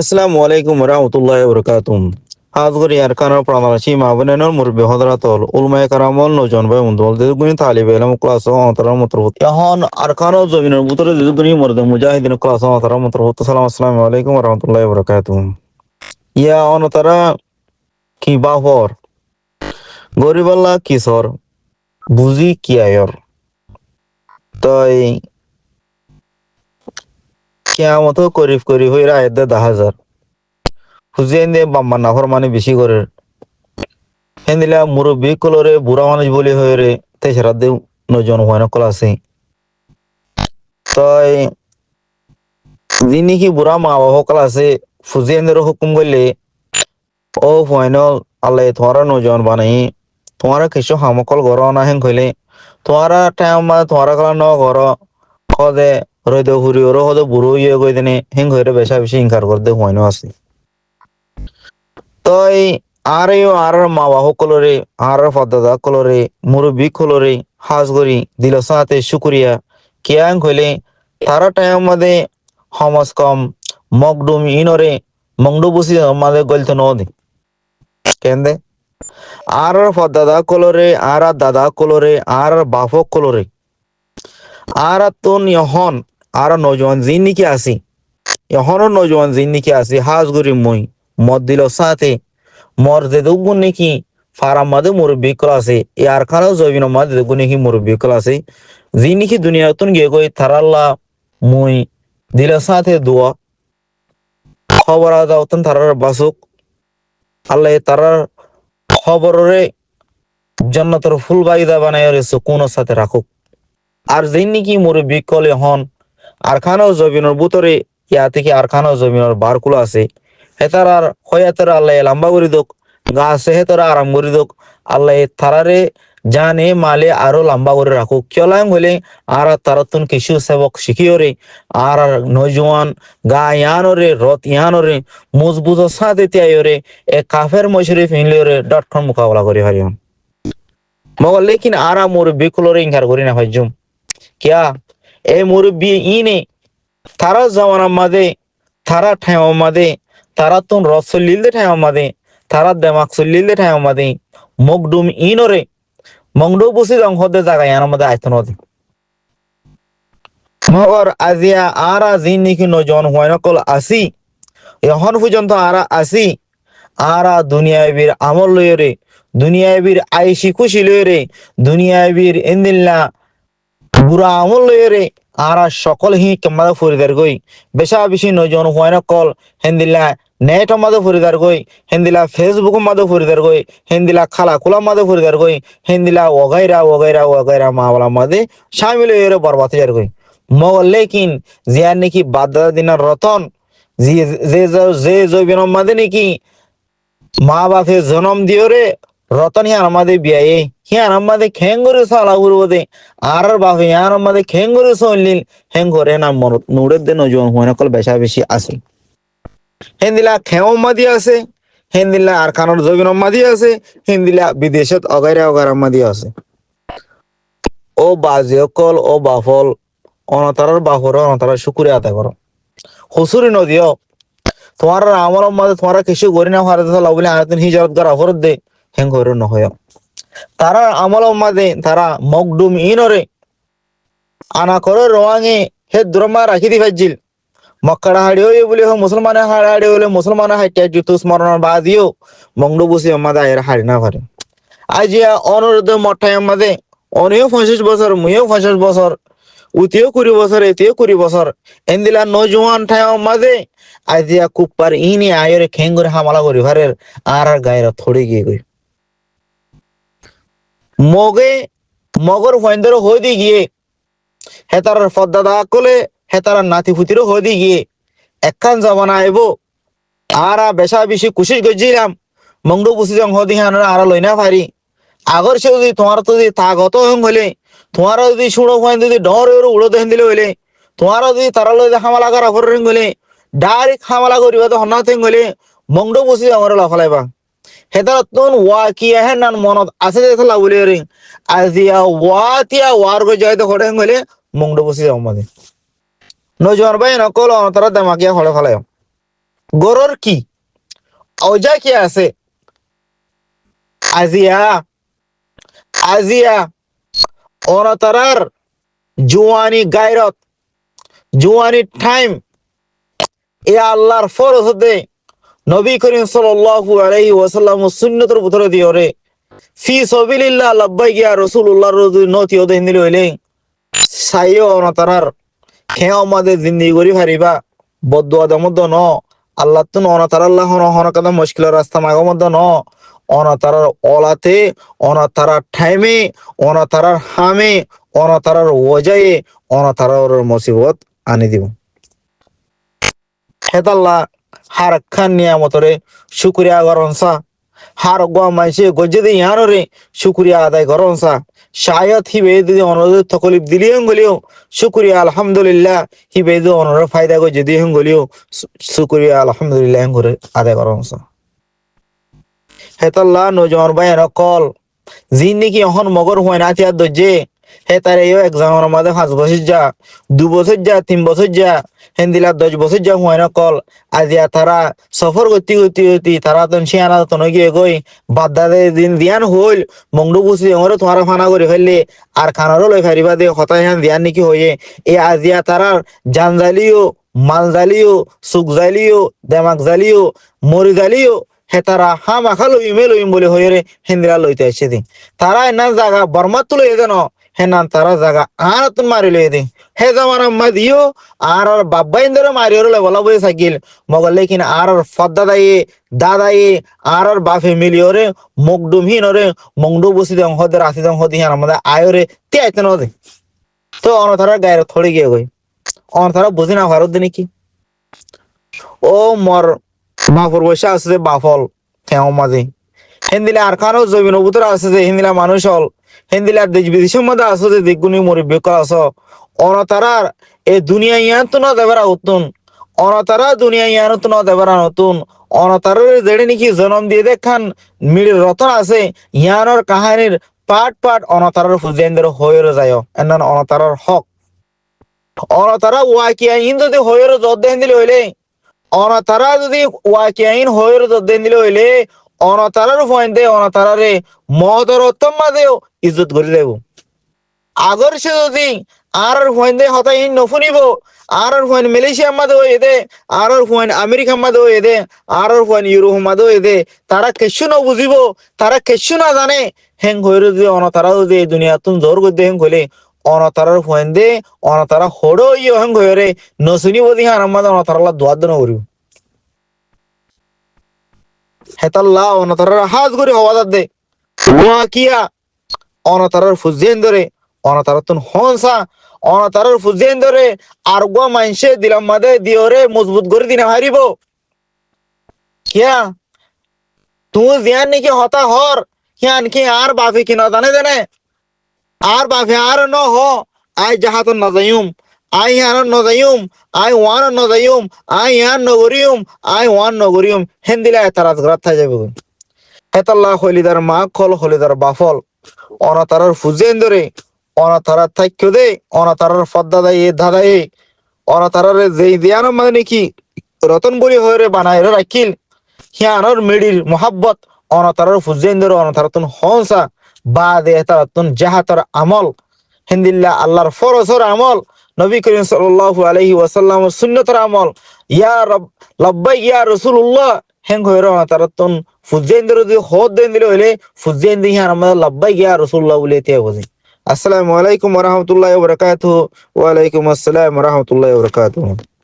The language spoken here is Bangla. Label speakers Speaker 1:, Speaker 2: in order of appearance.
Speaker 1: আসসালামু আলাইকুম রহমতুল্লাহ বরকাতুম। হাজগরি আরকানোর প্রাণাসী মাবনেনর মুরব্বী হযরাতল উলমায়ে কারামল নজন ভাই মুন্দল দেগুনি তালিব ইলম ক্লাস অন্তরার মতরহুত এখন আরকানো জমিনের ভিতরে দেগুনি মরদ মুজাহিদিন ক্লাস অন্তরার মতরহুত। আসসালামু আলাইকুম রহমতুল্লাহ বরকাতুম। ইয়া অনতারা কি বাহর গরিবাল্লা কিসর বুঝি কি আয়র তাই কিয়ামত করিফ করি হইরা আয়াত 10,000 হুজেন দে বাম্মা নাফর মানে বেশি করে হেন্দিলা মুরব্বী কলরে বুড়া মানুষ বলি হয়ে রে তেসরা দে নজন হয় কল আছে তাই যিনি কি বুড়া মা বাবা কল আছে ফুজেন্দ্র হুকুম করলে ও ফাইন আল্লাহ তোমারা নজন বানাই তোমারা কিছু হামকল ঘর না হেন কইলে তোমারা টাইম মা তোমারা কলা ন ঘর হদে রইদ হুরি ওর হদে বুড়ো ইয়ে কই দেনে হেন কইরে বেশা বেশি ইনকার করতে হয় আছে তই আর মা বাবা সকলরে আর ফদাদা কলরে মুরব্বী কলরে হাজ করি দিল সাথে শুক্রিয়া কিয়াং কইলে তারা টাইম মাদে সমাজ কম মকডুম ইনরে মংডু বুসি মাদে গলতে নদে কেন্দে আর ফদাদা কলরে আর দাদা কলরে আর বাফক কলরে আর তুন ইহন আর নজওয়ান জিন নিকি আসি ইহনর নজওয়ান জিন নিকি আসি হাজ করি মই মদ দিল সাথে মর্দে দুগুণ নাকি ফারাম মাদে মুরব্বী কল আছে এ আর খানো জবিন মাদে দুগুণ নাকি মুরব্বী কল আছে জি নাকি দুনিয়া তুন গিয়ে গই থারাল্লা মুই দিলা সাথে দোয়া খবর আদাও তুন থারার বাসুক আল্লাহ তারার খবরে জান্নাতের ফুল বাগিদা বানায় রেছে কোন সাথে রাখুক আর যেই নাকি মুরব্বী কলে হন আর খানো জবিনের বুতরে ইয়া থেকে আর খানো জবিনের বারকুলো আছে হেতার হয়াতের আল্লাহ লম্বা করে দোক গাছে হেতরা আরাম করে দোক আল্লাহ থারারে জানে মালে আরো লম্বা করে রাখুক কিয়লাং হলে আর তারাতুন কিছু সেবক শিখিওরে আর নজওয়ান গা ইয়ানরে রত ইয়ানরে মজবুত সাথে তিয়াইরে এ কাফের মশরিফ ইনলিওরে ডটখন মোকাবেলা করে হারিয়ন মগর লেকিন আরা মুরব্বী কুলরে ইনকার করি না ভাইজুম কিয়া এ মুরব্বী ইনে তারা জামানা মাদে তারা ঠাইও মাদে তারা তুন রসলিল দে ঠাইও মাদে তারা দেমাক সলিল দে ঠাইও মাদে মকডুম ইনরে মংডু বুসি জং হদে জায়গা ইয়ার মধ্যে আইতন হদে মগর আজিয়া আরা জিন নিকি নজন হয় নকল আসি এখন পর্যন্ত আরা আসি আরা দুনিয়াবির আমল লইরে দুনিয়াবির আইসি খুশি লইরে দুনিয়াবির ইন্দিল্লা বুড়া আমল লইরে আরা সকল হি কেমাদা ফরিদার গই বেশা বেশি নজন হয় নকল হেন্দিল্লা নেট মাদে ফরিদার গই হেন্দিলা ফেসবুক মাদে ফরিদার গই হেন্দিলা খালা কুলা মাদে ফরিদার গই হেন্দিলা ওগাইরা ওগাইরা ওগাইরা মাওলা মাদে শামিল হয়ে বরবাদ যার গই মগর লেকিন জিয়ার নাকি বাদদা দিনার রতন যে জৈবিন মাদে নাকি মা বাপে জন্ম দিও রে রতন হিয়ার আমাদের বিয়ে হিয়ার আমাদের খেঙ্গরে সালা উড়বদে আর বাপে হিয়ার আমাদের খেঙ্গরে সলিল হেঙ্গরে না মন নুড়ের দিন নজন হয় নকল বেশা বেশি আছে হেন্দিলা খেও মাদি আছে হেন্দিলা আর খানোর জবিন মাদি আছে হেন্দিলা বিদেশত অগাইরা অগারা মাদি আছে ও বাজে কল ও বাফল অনতারার বাফর অনতারার শুকুরিয়া আদায় করো হুসুরি নদীও তোমার আমার মাঝে তোমার কিছু করি না হারে বলে আয়তন হিজরত করা ফরত দে হেং করে নহয় তারা আমল মাঝে তারা মকডুম ইনরে আনা করে রোয়াঙে হে দ্রমা রাখি দি ভাইজিল মক্কাড়া হাড়িও বলে মুসলমানে হাড় হাড়ি হলে মুসলমানে হাইটা জুতু স্মরণ বাদিও মংডু বসি আমাদের আয়ের হাড়ি না পারে আজ অনুরোধ মঠায় আমাদের অনেও 50 বছর মুইও 50 বছর উতিও 20 বছর এতিও 20 বছর এন্দিলা নজওয়ান ঠায় মাঝে আজিয়া কুপার ইনি আয়রে খেঙ্গুরে হামলা করি ভারের আর গায়রা থড়ি গিয়ে গই মগে মগর ফয়েন্দর হইদি গিয়ে হেতার ফদ্দাদা কলে হেতার নাতি ফুতির হইদি গিয়ে একখান জমানা আইব আরা বেশা বেশি কুশিস গজিলাম মংডু বুসি জং হদি হান আরা লইনা পারি আগর সে যদি তোমার তো যদি তাগত হলে তোমার যদি শুনো হয় যদি ডর উড়ো দেন দিলে হইলে তোমার যদি তারা লই হামলা করা ফরেন গলে ডাইরেক্ট হামলা করিবা তো হন্নাতে গলে মংডু বসি আমার লাফালাইবা হেতার তুন ওয়া কি হে নান মনত আছে যে লাগুলে রে আজিয়া ওয়া তিয়া ওয়ার গো যাই তো হড়ে গলে মংডু বসি যাও মাদে নজর ভাই নকল তারা দামাকিয়া হড়ে ফেলায় গরর কি অজা কি আছে আজিয়া আজিয়া অনতারার জুয়ানি গায়রত জুয়ানি টাইম এ আল্লাহর ফরজ হতে নবী করিম সাল্লাল্লাহু আলাইহি ওয়াসাল্লাম সুন্নতের ভিতরে দিওরে ফি সাবিলিল্লাহ লাব্বাইক ইয়া রাসূলুল্লাহ রদি নতি ওদে হিন্দিল হইলে সাইও অনতারার খেও আমাদের জিন্দেগি করি হারিবা বদুয়া দমদ ন আল্লাহ তুন অনতার আল্লাহ হনকাদা মুশকিল রাস্তা মাগমদ ন অনতারার অলাতে অনতারার টাইমে অনতারার হামে অনতারার ওজায়ে অনতারার মুসিবত আনি দিব হেতাল্লাহ হার খান নিয়ামতরে শুকরিয়া গরনসা হার গোয়া মাইসে গজ্জে ইয়ানরে শুকরিয়া আদায় গরনসা শায়দ হি বেদি অনুরোধ তকলিফ দিলিয়ং গলিও শুকরিয়া আলহামদুলিল্লাহ হি বেদি অনুরোধ ফায়দা গজ্জে দিয়ং গলিও শুকরিয়া আলহামদুলিল্লাহ করে আদায় গরনসা হেতাল্লাহ নজর বায়ন কল জিন নাকি এখন মগর হয় না তিয়া দজ্জে হে তারে এক্সামের মধ্যে 5 বছর যা 2 বছর যা 3 বছর যা হেন্দিলা 10 বছর যা হয় না কল আজিয়া তারা সফর গতি তারা তন শিয়ানা তন গিয়ে গই বাদ্দাদে দিন দিয়ান হইল মংডু বুসি ওরে তোমার ফানা করে ফেললে আর খানারও লই ফারিবা দে হতাই হান দিয়ান নাকি হয়ে এ আজিয়া তারার জানজালিও মালজালিও সুকজালিও দেমাকজালিও মরিজালিও হে তারা হা মাখা লইম বলে হয়ে রে হেন্দিরা লইতে আসছে দিন তারা এনার জায়গা বর্মাত তুলে যেন হে না তারা জায়গা আর তুন মারি লই দে হে জামান আম্মা দিও আর বাব্বা ইন্দরে মারি ওরে বলা বই সাইকেল মগল লেকিন আর ফদ্দা দাদায়ে আর বাফে মিলিওরে মুকডুমহীন ওরে মংডু বসি দং হদের আসি দং হদি হান আমাদের আয়রে তে আইতে ন দে তো অনথারা গায়ের থড়ি গিয়ে গই অনথারা বুঝি না ভারত দিনে কি ও মর বাফর বসে আছে যে বাফল খেও মাঝে হিন্দিলে আর খানো জমিন উত্তর আছে যে হিন্দিলা মানুষ হল হিন্দিলার দেশ বিদেশের মধ্যে আছে যে দিকগুনি মরিবেক আস অনতারার এ দুনিয়া ইয়ান তো না দেবেরা উত্তুন অনতারা দুনিয়া ইয়ান তো না দেবেরা নতুন অনতারের যেড়ে নাকি জন্ম দিয়ে দেখান মিড়ির রতন আছে ইয়ানোর কাহানির পাট অনতারার ফুজেন্দ্র হয়ে যায় এন অনতারার হক অনতারা ওয়াকিয়া ইন যদি হয়ে জদ হিন্দিলে হইলে অনতারা যদি ওয়াকিয়াইন হয়ে জদ্দেন দিলে হইলে অনতারার ফয়েন্দে অনতারারে মহতর উত্তম মাদেও ইজ্জত করে দেব আগর সে যদি আর ফয়েন্দে হতাইন নফুনিব আর ফয়েন মালয়েশিয়া মাদে হয়ে দে আর ফয়েন আমেরিকা মাদে হয়ে দে আর ফয়েন ইউরোপ মাদে হয়ে দে তারা কেশু না বুঝিব তারা কেশু না জানে হেং হয়ে যদি অনতারা যদি এই দুনিয়া তুম জোর করতে হেং হইলে অনতারার ফয়েন্দে অনতারা হড়ো ইয়ে হেং হয়ে নশুনিব দিহা আরামাদ অনতারাল্লা দোয়াদ ন করিব হেতাল্লাহ অনতারার হাজ করে হওয়া দে ওয়া কিয়া অনতারার ফুজেন ধরে অনতারাতুন হনসা অনতারার ফুজেন ধরে আর গো মাইনসে দিলাম মাদে দিওরে মজবুত করে দিনা হারিব কিয়া তুই জিয়ান নাকি হতা হর কিয়ান কি আর বাফি কি না জানে জানে আর বাফি আর ন হ আই জাহাতন না যাইম আই ইয়ান ন যাইম আই ওয়ান ন যাইম I Ian নগরিয়ম I one নগরিয়ম হেন্দিলা Taraz গ্রাত থাই যাবে হেতাল্লাহ হলিদার মা খল হলিদার বাফল অনতারার ফুজেন ধরে অনতারার থাক্য দে অনতারার ফদ্দা দায়ে দাদায়ে অনতারার যেই দিয়ান মানে নাকি রতন বলি হয়ে বানায় রাখিল হিয়ানোর মিডির মোহাব্বত অনতারার ফুজেন ধরে অনতারাতুন হনসা বা দে তারাতুন জাহাতর আমল হিন্দিল্লা আল্লাহর ফরজর আমল নবী করিম সাল্লাল্লাহু আলাইহি ওয়াসাল্লামের সুন্নতের আমল ইয়া রব লব্বাইক ইয়া রাসূলুল্লাহ হেং হইরো তারাতুন ফুজেন ধরে যদি হদ দেন দিলে হইলে ফুজেন দিহি আমরা লব্বাইক ইয়া রাসূলুল্লাহ বলে তে বুঝি আসসালামু আলাইকুম ওয়া রাহমাতুল্লাহি ওয়া বারাকাতুহু ওয়া আলাইকুম আসসালাম ওয়া রাহমাতুল্লাহি ওয়া বারাকাতুহু